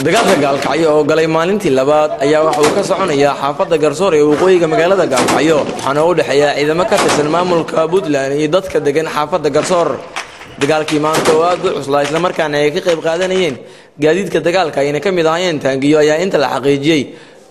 dagaalka gaalkacyo oo galay maalintii labaad ayaa waxa uu ka soconayaa xaafadda Garsoor ee waqooyiga magaalada Gaalkacyo waxaana u dhaxeeya ciidamo ka tirsan maamulka Puntland iyo dadka degan xaafadda Garsoor dagaalkii maanta oo aad u cuslaa isla markaana ay ka qayb qaadanayeen gaadiidka dagaalka ayna ka mid ahaayeen taangiyo ayaa inta la xaqiijiyay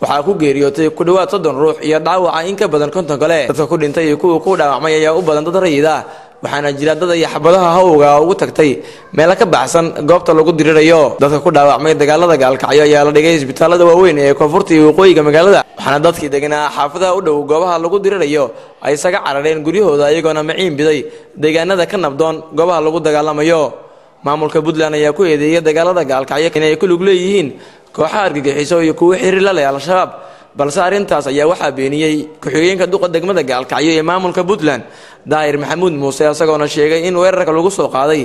waxaa ku geeriyootay ku dhawaad 30 ruux iyo dhaawaca in ka badan 50 kale dadka ku dhintay iyo kuwa ku dhaawacmay ayaa u badan dad rayid ah waxaana jira dad ay xabadaha hawga ugu tagtay meel ka baxsan goobta lagu dirirayo dadka ku dhaawacmay dagaalada Gaalkacyo ayaa la dhigay isbitaalada waaweyn ee koonfurta iyo waqooyiga magaalada waxaana dadkii deganaa xaafadaha u dhow goobaha lagu dirirayo ay isaga carareen guryahooda ayagoona maciin biday deegaanada ka nabdoon goobaha lagu dagaalamayo maamulka Puntland ayaa ku eedeeyay dagaalada Gaalkacyo inay ku lug leeyihiin kooxaha argagixiso iyo kuwa xiriir la leh al-shabaab balse arintaas ayaa waxa beeniyay ku-xigeenka duqa degmada Gaalkacyo ee maamulka Puntland Daahir Maxamuud Muuse asagoo sheegay in weerarka lagu soo qaaday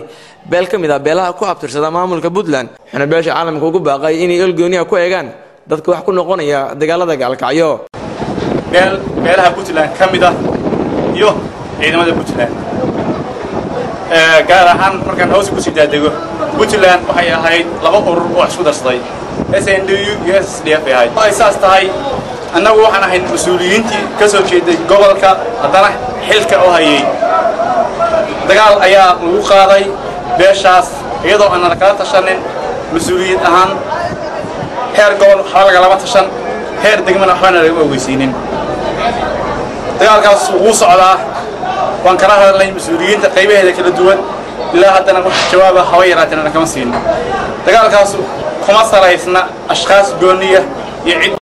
beel kamid ah beelaha ku abtirsada maamulka Puntland xana beesha caalamka ugu baaqay in ay ilgooniya ku eegaan dadka wax ku noqonaya dagaalada Gaalkacyo beelaha Puntland kamid ah iyo ciidamada Puntland gaar ahaan markaan hoos ku sii daadego Puntland waxay ahayd laba urur oo isku darsaday SNDU iyo SDF ay saastahay annagu waxaan ahayn mas'uuliyiintii ka soo jeeday gobolka haddana xilka oo hayay dagaal ayaa lagu qaaday beeshaas iyadoo aan kala tashanin mas'uuliyad ahaan heer gobol xalqa laba tashan heer degmada waxaana lagu ogeysiinin dagaalkaas wuu socdaa waan kala hadalnay mas'uuliyiinta qaybaheeda kala duwan ilaa haddana wax jawaab ah haba yaraatana kama siin dagaalkaas kuma salaysna ashqaas gooniya iyo cid